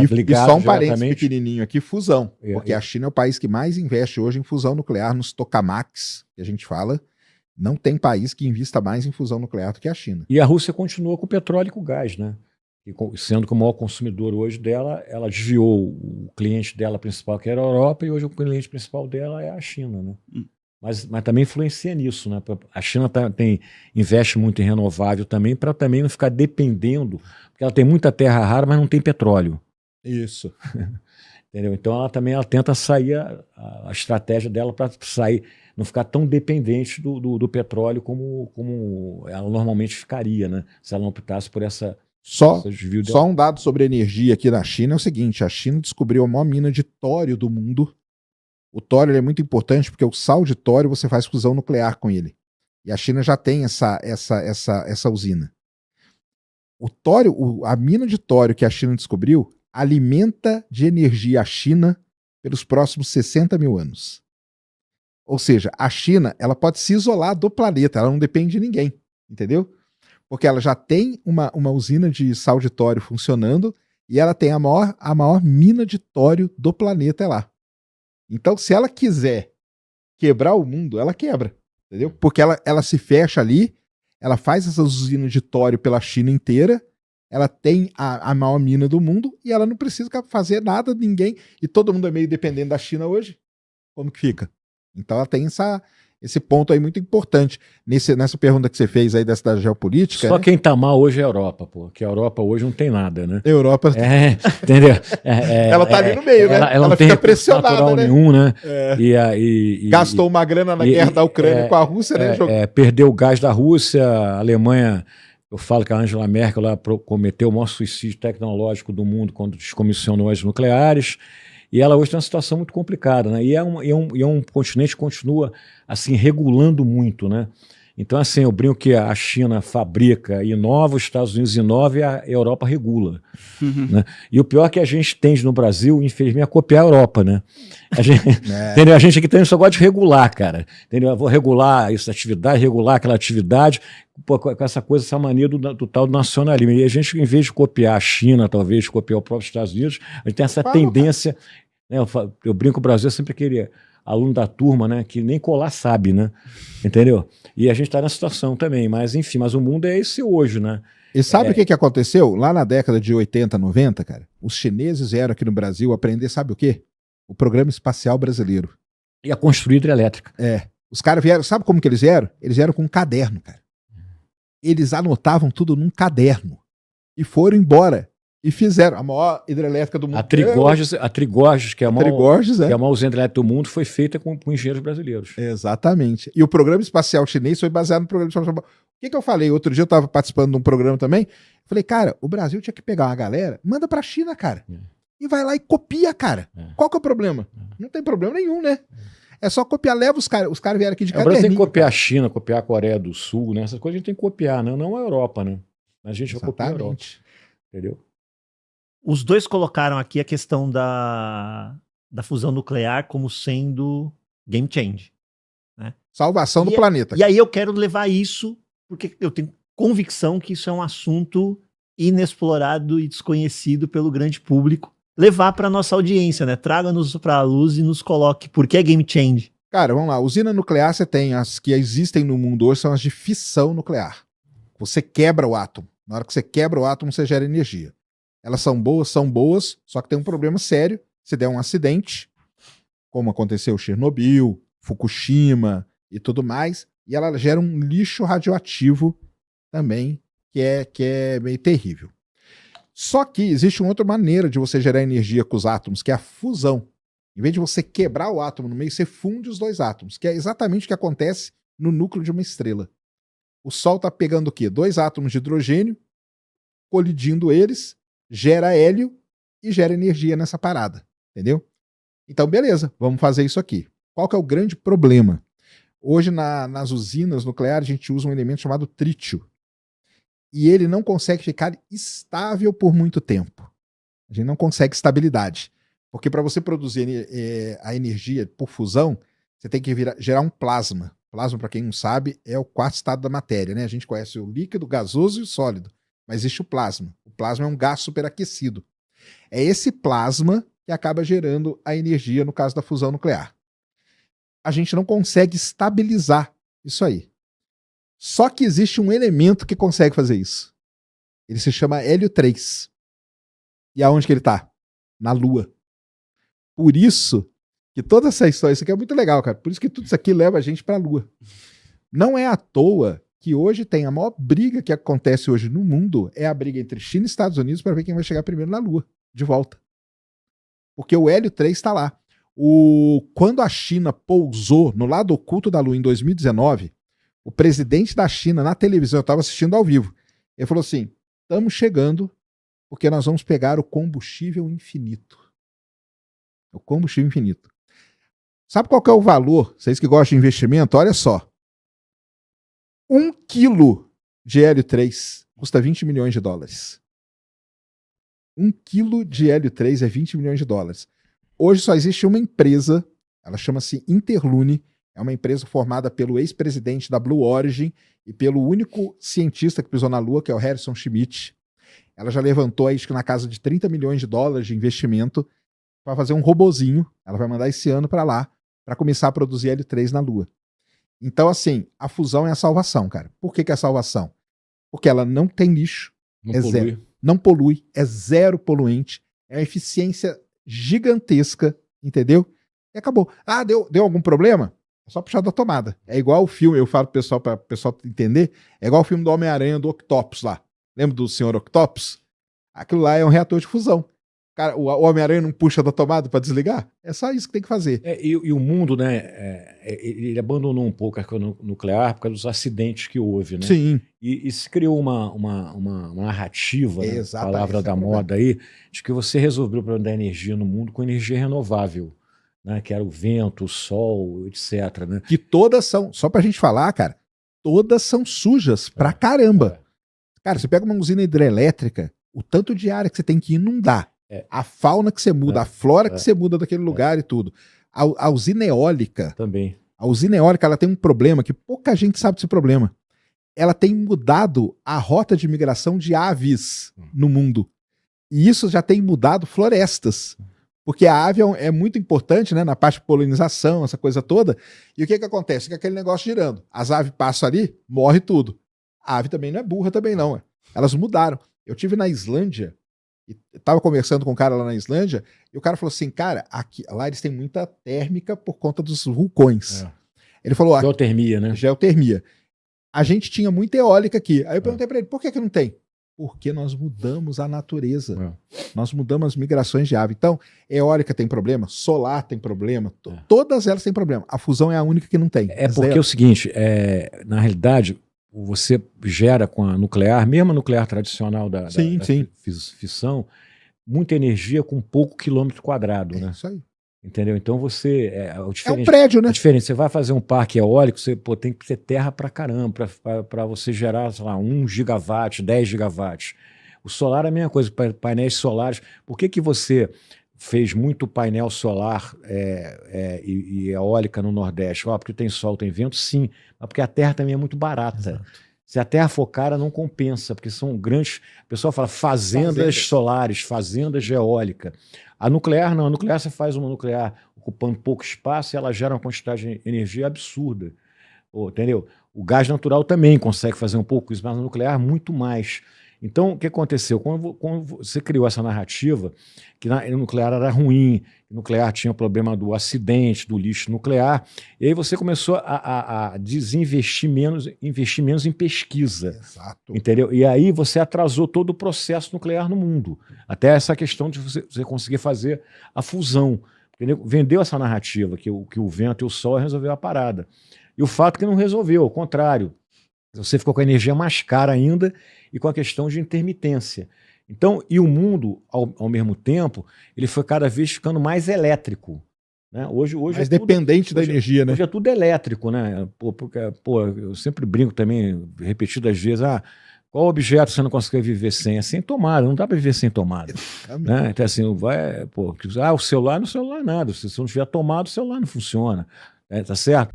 e ligado só um parênteses diretamente. pequenininho aqui, fusão. Porque a China é o país que mais investe hoje em fusão nuclear, nos tokamaks, que a gente fala. Não tem país que invista mais em fusão nuclear do que a China. E a Rússia continua com o petróleo e com o gás, né? E sendo que o maior consumidor hoje dela, ela desviou o cliente dela principal, que era a Europa, e hoje o cliente principal dela é a China, né? Mas também influencia nisso, né? A China investe muito em renovável também, para também não ficar dependendo, porque ela tem muita terra rara, mas não tem petróleo. Isso. Entendeu? Então ela tenta sair, a estratégia dela para sair, não ficar tão dependente do petróleo como ela normalmente ficaria, né? Se ela não optasse por essa... Só um dado sobre energia aqui na China é o seguinte: a China descobriu a maior mina de tório do mundo. O tório é muito importante porque o sal de tório você faz fusão nuclear com ele. E a China já tem essa usina. O tório, a mina de tório que a China descobriu alimenta de energia a China pelos próximos 60 mil anos. Ou seja, a China ela pode se isolar do planeta, ela não depende de ninguém, entendeu? Porque ela já tem uma usina de sal de tório funcionando e ela tem a maior mina de tório do planeta lá. Então, se ela quiser quebrar o mundo, ela quebra, entendeu? Porque ela se fecha ali, ela faz essas usinas de tório pela China inteira, ela tem a maior mina do mundo e ela não precisa fazer nada, ninguém, e todo mundo é meio dependente da China hoje. Como que fica? Então ela tem esse ponto aí muito importante. Nessa pergunta que você fez aí da geopolítica... Só quem tá mal hoje é a Europa, pô. Que a Europa hoje não tem nada, né? Europa... entendeu? Ela tá ali no meio, né? Ela não fica tem pressionada, né? Nenhum, né? Gastou uma grana na guerra da Ucrânia com a Rússia, né? Perdeu o gás da Rússia, a Alemanha... Eu falo que a Angela Merkel lá cometeu o maior suicídio tecnológico do mundo quando descomissionou as nucleares. E ela hoje tem uma situação muito complicada, né? E é um continente que continua assim, regulando muito, né? Então, assim, eu brinco que a China fabrica, inova, os Estados Unidos inova e a Europa regula. Né? E o pior é que a gente tende no Brasil, infelizmente, a copiar a Europa, né? Entendeu? A gente aqui também só gosta de regular, cara. Entendeu? Eu vou regular essa atividade, regular aquela atividade, com essa coisa, essa mania do tal nacionalismo. E a gente, em vez de copiar a China, talvez, copiar o próprio Estados Unidos, a gente tem essa tendência... Né? Eu brinco, o Brasil sempre queria... aluno da turma, né, que nem colar sabe, né, entendeu? E a gente está nessa situação também, mas enfim, mas o mundo é esse hoje, né? E sabe o que aconteceu? Lá na década de 80, 90, cara, os chineses vieram aqui no Brasil aprender, sabe o quê? O Programa Espacial Brasileiro. E a construir hidrelétrica. Os caras vieram, sabe como que eles vieram? Eles vieram com um caderno, cara. Eles anotavam tudo num caderno e foram embora. E fizeram a maior hidrelétrica do mundo. A Trigorges, que é a maior usina hidrelétrica do mundo, foi feita com engenheiros brasileiros. Exatamente. E o programa espacial chinês foi baseado no programa espacial. O que eu falei? Outro dia eu estava participando de um programa também. Falei, cara, o Brasil tinha que pegar uma galera, manda pra China, cara. E vai lá e copia, cara. Qual que é o problema? Não tem problema nenhum, né? É só copiar, leva os caras. Os caras vieram aqui de caderninho. O Brasil tem que copiar a China, copiar a Coreia do Sul, né? Essas coisas a gente tem que copiar, né? Não a Europa, né? A gente vai copiar a Europa. Entendeu? Os dois colocaram aqui a questão da fusão nuclear como sendo game change. Né? Salvação do planeta. E aí eu quero levar isso, porque eu tenho convicção que isso é um assunto inexplorado e desconhecido pelo grande público. Levar para nossa audiência, né? Traga-nos para a luz e nos coloque por que é game change. Cara, vamos lá. Usina nuclear você tem, as que existem no mundo hoje são as de fissão nuclear. Você quebra o átomo. Na hora que você quebra o átomo, você gera energia. Elas são boas, só que tem um problema sério. Se der um acidente, como aconteceu em Chernobyl, Fukushima e tudo mais, e ela gera um lixo radioativo também, que é meio terrível. Só que existe uma outra maneira de você gerar energia com os átomos, que é a fusão. Em vez de você quebrar o átomo no meio, você funde os dois átomos, que é exatamente o que acontece no núcleo de uma estrela. O Sol está pegando o quê? 2 átomos de hidrogênio, colidindo eles, gera hélio e gera energia nessa parada, entendeu? Então, beleza, vamos fazer isso aqui. Qual que é o grande problema? Hoje, nas usinas nucleares, a gente usa um elemento chamado trítio. E ele não consegue ficar estável por muito tempo. A gente não consegue estabilidade. Porque para você produzir a energia por fusão, você tem que gerar um plasma. Plasma, para quem não sabe, é o quarto estado da matéria, né? A gente conhece o líquido, o gasoso e o sólido. Mas existe o plasma. O plasma é um gás superaquecido. É esse plasma que acaba gerando a energia no caso da fusão nuclear. A gente não consegue estabilizar isso aí. Só que existe um elemento que consegue fazer isso. Ele se chama hélio 3. E aonde que ele está? Na Lua. Por isso que toda essa história, isso aqui é muito legal, cara. Por isso que tudo isso aqui leva a gente para a Lua. Não é à toa que hoje tem a maior briga que acontece hoje no mundo, é a briga entre China e Estados Unidos para ver quem vai chegar primeiro na Lua, de volta. Porque o hélio 3 está lá. Quando a China pousou no lado oculto da Lua em 2019, o presidente da China na televisão, eu estava assistindo ao vivo, ele falou assim, estamos chegando porque nós vamos pegar o combustível infinito. O combustível infinito. Sabe qual que é o valor? Vocês que gostam de investimento, olha só. 1 quilo de hélio 3 custa 20 milhões de dólares. 1 quilo de hélio 3 é 20 milhões de dólares. Hoje só existe uma empresa, ela chama-se Interlune, é uma empresa formada pelo ex-presidente da Blue Origin e pelo único cientista que pisou na Lua, que é o Harrison Schmitt. Ela já levantou aí, acho que na casa de 30 milhões de dólares de investimento para fazer um robozinho. Ela vai mandar esse ano para lá, para começar a produzir hélio 3 na Lua. Então, assim, a fusão é a salvação, cara. Por que é a salvação? Porque ela não tem lixo, Não é polui. zero. Não polui, é zero poluente, é uma eficiência gigantesca, entendeu? E acabou. Ah, deu algum problema? É só puxar da tomada. É igual o filme, eu falo pro pessoal, para o pessoal entender, é igual o filme do Homem-Aranha do Octopus lá. Lembra do Senhor Octopus? Aquilo lá é um reator de fusão. Cara, o Homem-Aranha não puxa da tomada para desligar? É só isso que tem que fazer. E o mundo, né, ele abandonou um pouco a questão nuclear por causa dos acidentes que houve, né? Sim. E se criou uma narrativa, né, Exatamente, palavra da moda aí, de que você resolveu o problema da energia no mundo com energia renovável, né, que era o vento, o sol, etc. Né? Que todas são, só pra gente falar, cara, todas são sujas pra caramba. Cara, você pega uma usina hidrelétrica, o tanto de área que você tem que inundar, a fauna que você muda, a flora que você muda daquele lugar e tudo. A usina eólica, também. A usina eólica, ela tem um problema que pouca gente sabe desse problema. Ela tem mudado a rota de migração de aves no mundo. E isso já tem mudado florestas. Porque a ave é muito importante, né, na parte de polinização, essa coisa toda. E o que acontece? Fica aquele negócio girando. As aves passam ali, morre tudo. A ave também não é burra também não. Elas mudaram. Eu tive na Islândia, e estava conversando com um cara lá na Islândia, e o cara falou assim, cara, lá eles têm muita térmica por conta dos vulcões. Ele falou... Geotermia, né? Geotermia. A gente tinha muita eólica aqui. Aí eu perguntei para ele, por que não tem? Porque nós mudamos a natureza. Nós mudamos as migrações de ave. Então, eólica tem problema, solar tem problema, todas elas têm problema. A fusão é a única que não tem. Porque é o seguinte, na realidade, você gera com a nuclear, mesmo a nuclear tradicional da fissão, muita energia com pouco quilômetro quadrado. Né? Isso aí. Entendeu? Então você... É um prédio, né? É diferente. Você vai fazer um parque eólico, você tem que ter terra pra caramba, para você gerar, sei lá, 1 gigawatt, 10 gigawatts. O solar é a mesma coisa, painéis solares. Por que você fez muito painel solar e eólica no Nordeste? Porque tem sol, tem vento? Sim. Mas porque a terra também é muito barata. Exato. Se a terra for cara, não compensa, porque são grandes... O pessoal fala fazendas solares, fazendas de eólica. A nuclear não. A nuclear, você faz uma nuclear ocupando pouco espaço e ela gera uma quantidade de energia absurda. Entendeu? O gás natural também consegue fazer um pouco isso, mas a nuclear muito mais. Então, o que aconteceu? Quando você criou essa narrativa que o nuclear era ruim, o nuclear tinha o problema do acidente, do lixo nuclear, e aí você começou a desinvestir menos, investir menos em pesquisa. Exato. Entendeu? E aí você atrasou todo o processo nuclear no mundo. Até essa questão de você conseguir fazer a fusão. Entendeu? Vendeu essa narrativa que o vento e o sol resolveu a parada. E o fato é que não resolveu, ao contrário. Você ficou com a energia mais cara ainda e com a questão de intermitência. Então, e o mundo, ao mesmo tempo, ele foi cada vez ficando mais elétrico. Né? Hoje mais dependente da energia, né? Hoje é tudo elétrico, né? Eu sempre brinco também, repetidas vezes, qual objeto você não consegue viver sem? É sem tomada, não dá para viver sem tomada. Né? Então, assim, o celular, no celular nada. Se você não tiver tomado, o celular não funciona. Tá certo?